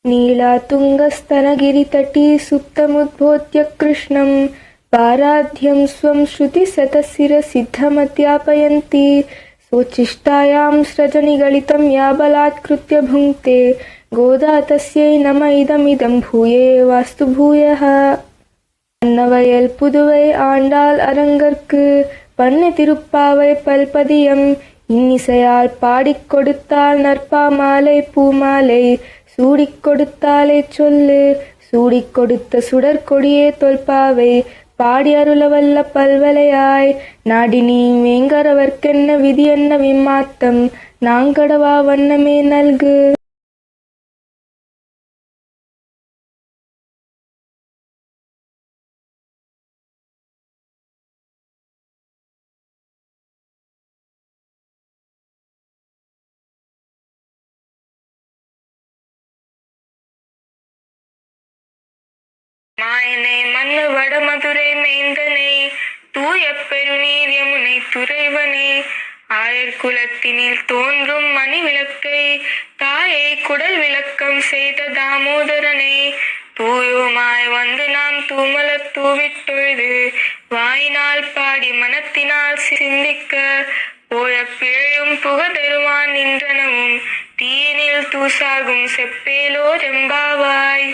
नीलातुङ्गस्तनगिरितटी सुप्तमुद्बोध्य कृष्णं पाराध्यं स्वं श्रुतिशतशिरसिद्धमध्यापयन्ती स्वोच्छिष्टायां स्रजनिगलितं या बलात्कृत्य भुङ्क्ते गोदा तस्यै नम इदमिदं भूये वास्तु भूयः அன்னவயல் புதுவை ஆண்டாள் அரங்கற்கு பண்ணு திருப்பாவை பல்பதியம் இன்னிசையால் பாடிக் கொடுத்தாள் நற்பாமாலை பூமாலை சூடிக் கொடுத்தாலே சொல்லு சூடிக் கொடுத்த சுடற்கொடியே தொல்பாவை பாடி அருளவல்ல பல்வலையாய் நாடினி வேங்கரவர்க்கென்ன விதி என்ன விம்மாத்தம் நாங்கடவா வண்ணமே நல்கு. மாயனை மண்ணு வடமதுரை மைந்தனை தூய பெருநீர் யமுனை துறைவனே ஆயர்குலத்தினில் தோன்றும் மணி விளக்கை தாயை குடல் விளக்கம் செய்த தாமோதரனை தூயோமாய் வந்து நாம் தூமலத் தூவிட்டொழுது வாயினால் பாடி மனத்தினால் சிந்திக்க போய பிழையும் புகதருவான் நின்றனவும் தீயினில் தூசாகும் செப்பேலோ ரெம்பாவாய்.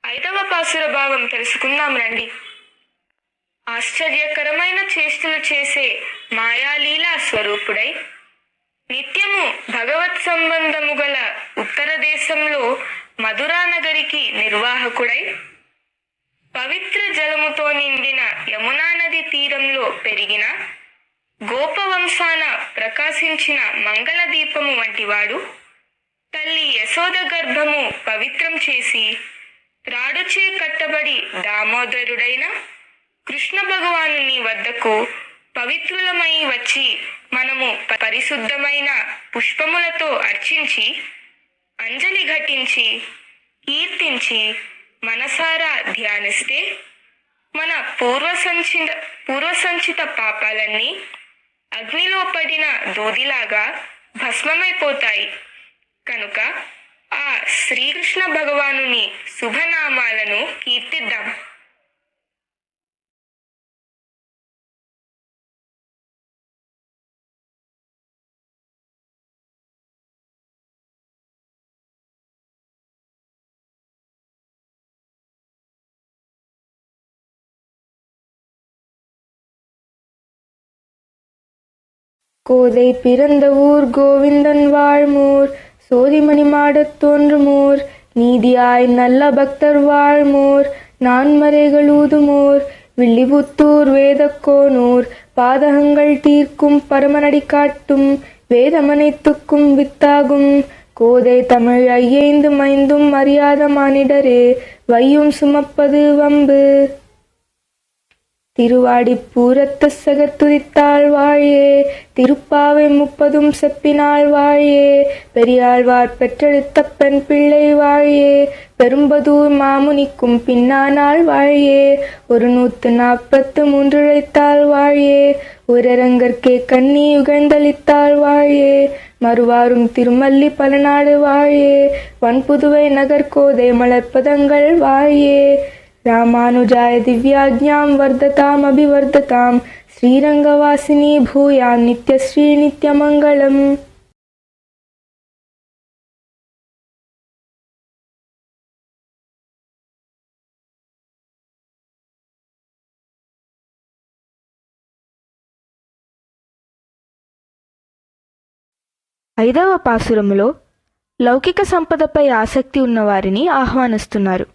ఐదవ పాసుర భావం తెలుసుకుందాం రండి. ఆశ్చర్యకరమైన చేష్టలు చేసే మాయాలీలా స్వరూపుడై నిత్యము భగవత్ సంబంధము గల ఉత్తర దేశంలో మధురానగరికి నిర్వాహకుడై పవిత్ర జలముతో నిండిన యమునా నది తీరంలో పెరిగిన గోపవంశాన ప్రకాశించిన మంగళ దీపము వంటివాడు తల్లి యశోద గర్భము పవిత్రం చేసి త్రాడుచే కట్టబడి దామోదరుడైన కృష్ణ భగవానుని వద్దకు పవిత్రులమై వచ్చి మనము పరిశుద్ధమైన పుష్పములతో అర్చించి అంజలి ఘటించి కీర్తించి మనసారా ధ్యానిస్తే మన పూర్వసంచిత పాపాలన్నీ అగ్నిలో పడిన దూదిలాగా భస్మమైపోతాయి. కనుక ఆ శ్రీకృష్ణ భగవానుని శుభనామాలను కీర్తిద్దాం. கோதை பிறந்த ஊர் கோவிந்தன் வாழ்மூர் சோதிமணி மாடத் தோன்றுமோர் நீதியாய் நல்ல பக்தர் வாழ்மோர் நான்மறைகள் ஊதுமோர் வில்லிபுத்தூர் வேதக்கோனூர் பாதகங்கள் தீர்க்கும் பரமனடி காட்டும் வேதமனைத்துக்கும் வித்தாகும் கோதை தமிழ் ஐயைந்து மைந்தும் அறியாத மானிடரே வையும் சுமப்பது வம்பு. திருவாடி பூரத்து சகத்துதித்தாள் வாழியே, திருப்பாவை முப்பதும் செப்பினாள் வாழியே, பெரியாழ்வார் பெற்றெடுத்த பெண் பிள்ளை வாழியே, பெரும்பதூர் மாமுனிக்கும் பின்னானாள் வாழியே, 143 உழைத்தாள் வாழியே, உரரங்கற்கே கண்ணி யுகழ்ந்தளித்தாள் வாழியே, மறுவாரும் திருமல்லி பலநாடு வாழியே, வன்புதுவை நகர்கோதை மலர்ப்பதங்கள் வாழியே, రామానుజాయ దివ్యాజ్ఞాం వర్ధతాం అభివర్ధతాం, శ్రీరంగవాసిని భూయాం నిత్యశ్రీ నిత్యమంగళం. ఐదవ పాసురములో లౌకిక సంపదపై ఆసక్తి ఉన్నవారిని ఆహ్వానిస్తున్నారు.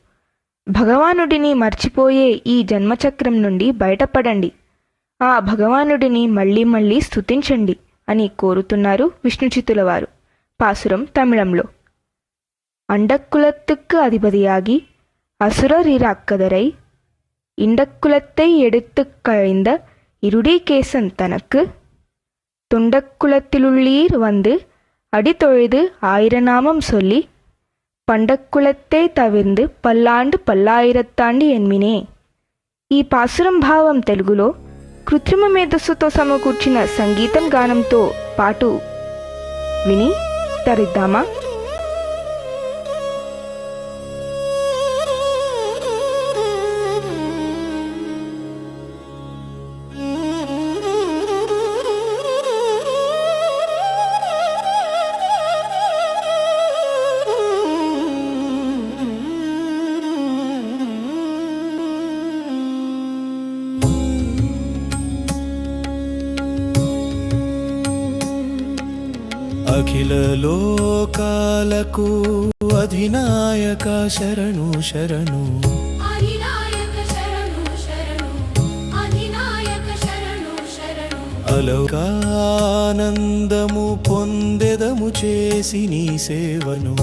భగవానుడిని మర్చిపోయే ఈ జన్మచక్రం నుండి బయటపడండి, ఆ భగవానుడిని మళ్ళీ మళ్ళీ స్తుతించండి అని కోరుతున్నారు విష్ణుచిత్తుల వారు. పాసురం తమిళంలో. అండక్కులత్తుకు அதிபதியாகி அசுரரிராக்கதரை இண்டக்குலத்தை எடுத்துக் கழிந்த இருடிகேசன் தனக்கு தொண்டக்குலத்திலுள்ளீர் வந்து அடிதொழுது ஆயிரநாமம் சொல்லி పండక్కులత్తే తవిర్ந்து పల్లాండు పల్లాయిరత్తాండి ఎన్మినే. ఈ పాసురం భావం తెలుగులో కృత్రిమ మేధస్సుతో సమకూర్చిన సంగీతం గానంతో పాటు విని తరిద్దామా? అఖిల లోకాలకు అధినాయక శరణు శరణు, అలౌకానందము పొందెదము చేసి నీ సేవను,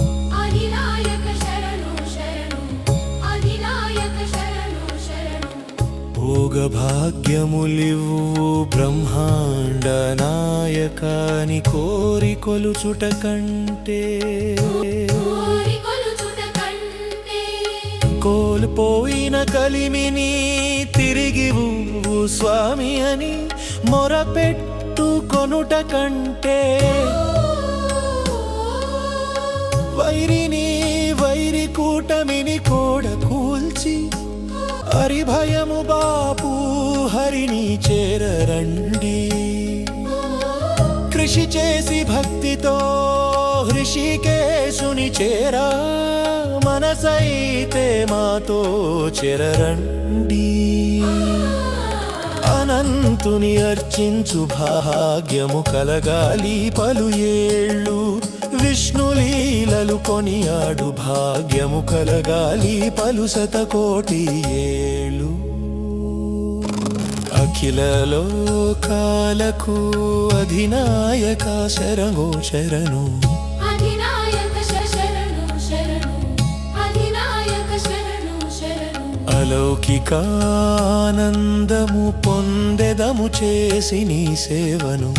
భోగ భాగ్యములివ్వు బ్రహ్మాండ నాయకాని కోరి కొలుచుట కంటే కోల్పోయిన కలిమిని తిరిగివు స్వామి అని మొరపెట్టు కొనుట కంటే, వైరిని వైరి కూటమిని కోడ కూల్చి హరిభయము బాపు హరిని చేరరండి, కృషి చేసి భక్తితో హృషికేశుని చేరా మనసైతే మాతో చేరరండి. అనంతుని అర్చించు భాగ్యము కలగాలి పలు ఏళ్ళు, విష్ణులీలలు కొనియాడు భాగ్యము కలగాలి పలు శతకోటి ఏళ్ళు. అఖిల లోకాలకు అధినాయక శరణు శరణు, అలౌకికానందము పొందెదము చేసి నీ సేవను,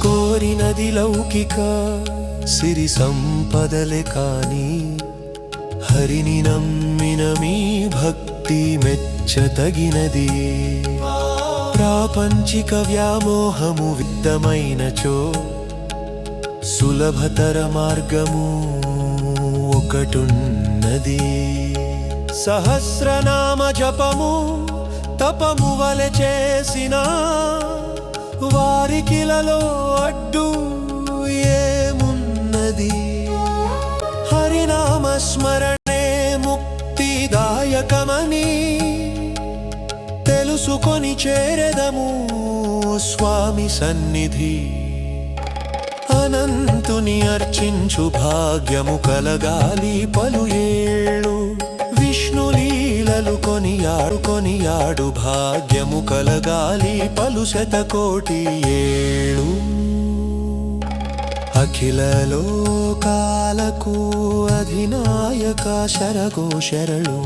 కోరినది లౌకిక సిరి సంపదలే కాని, హరిని నమ్మిన మీ భక్తి మెచ్చతగినది. ప్రాపంచిక వ్యామోహము విద్దమైనచో సులభతర మార్గము ఒకటున్నది. సహస్రనామ జపము తపము వలె చేసిన వారికిలలో అడ్డు ఏమున్నది. హరినామ స్మరణే కీలకమని తెలుసుకొని చేరెదము స్వామి సన్నిధి. అనంతుని అర్చించు భాగ్యము కలగాలి పలు ఏళ్ళు. విష్ణు లీలలు కొనియాడు భాగ్యము కలగాలి పలు శతకోటి ఏళ్ళు. అఖిల లోకాలకు అధినాయక శరగో శరణు.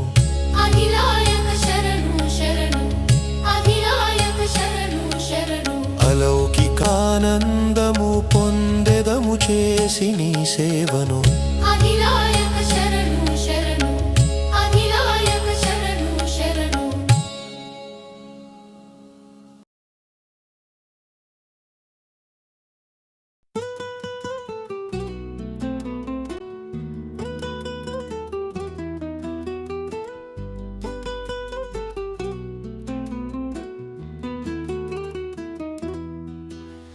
అలౌకికానందము పొందెదము చేసి నీ సేవను.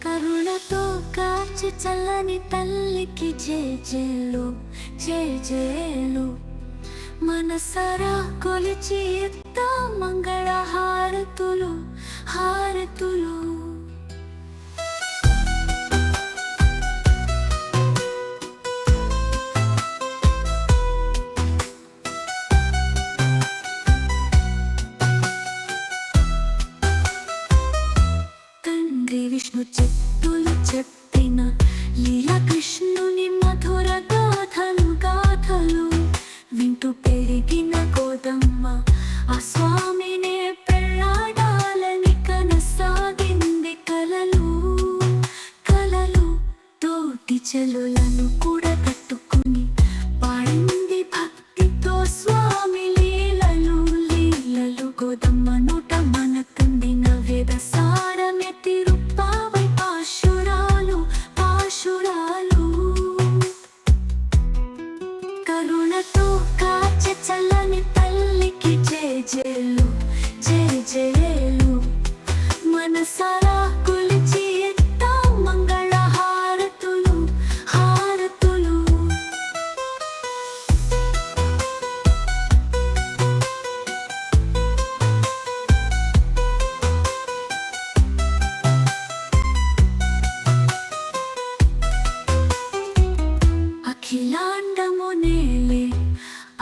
కరుణతో కాచి చల్లని తల్లికి జేజేలు జేజేలు. మనసారా కొలిచి ఇద్దాం మంగళ హారతులు హారతులు. తండ్రి విష్ణు చెట్టులు చెప్పిన లీలా కృష్ణుని మధుర గాథలు వింటూ పెరిగిన గోదమ్మ ఆ స్వామినే పెళ్ళాడాలని కనసాగింది కలలు కలలు. తోటి చెలులను కూడా కట్టుకుని పాడింది భక్తితో స్వామి లీలలు లీలలు. గోదమ్మ నోట మనకుందిన వేద సారమే తిరుప్పావై పాశురాలు పాశురాలు. కరుణతో కాచి చల్లని తల్లికి జేజేలు జేజేలు. మనసారా కొలిచి ఇద్దాం మంగళ హారతులు హారతులు. అఖిలాండము నేలే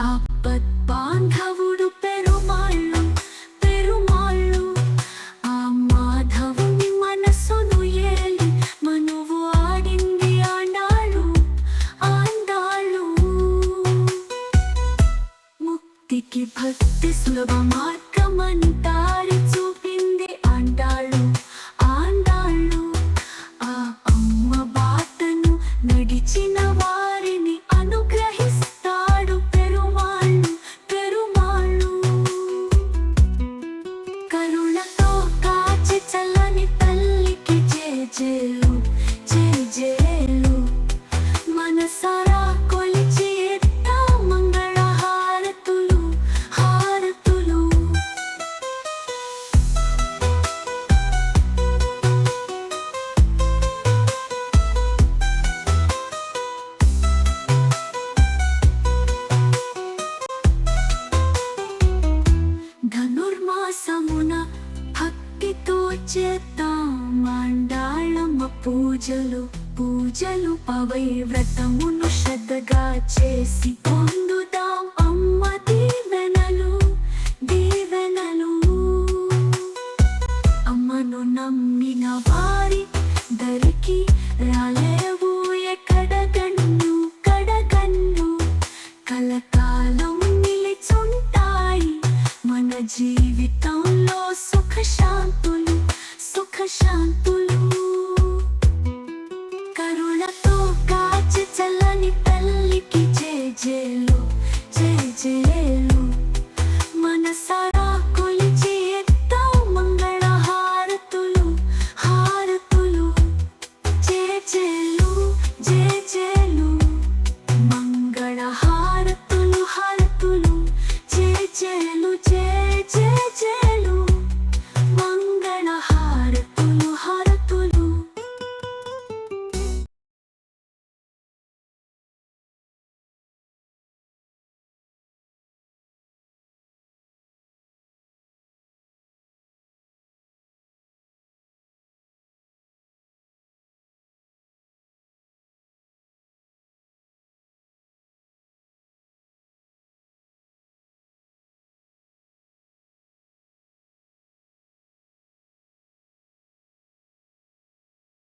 ఆపద్ బాంధవుడు పెరుమాళ్ళు పెరుమాళ్ళు. ఆ మాధవుని మనసును ఏలి మనువు ఆడింది ఆండాళ్ళు ఆండాళ్ళు. ముక్తికి భక్తి సులభ మార్గమని దారి చూపింది ఆండాళ్ళు ఆండాళ్ళు. ఆ అమ్మ బాటను నడిచిన వారిని అనుగ్రహిస్తాడు పెరుమాళ్ళు పెరుమాళ్ళు. కరుణతో కాచి చల్లని తల్లికి జేజేలు జేజేలు. మనసారా కొలిచి ఇద్దాం మంగళ హారతులు హారతులు. ధనుర్మాసమున భక్తితో చేద్దాం ఆండాళమ్మ పూజలు పూజలు. పవై వ్రతమును శ్రద్ధగా చేసి పొందుదాం అమ్మ దీవెనలు దీవెనలు. అమ్మను నమ్మిన వారి దరికి రాలేవు ఎక్కడగన్ను కడగన్ను. కలకాలం నిలిచుంటాయి మన జీవితంలో సుఖశాంతులు సుఖశాంతులు. కరుణతో కాచి చల్లని తల్లికి జేజేలు జేజేలు. మనసారా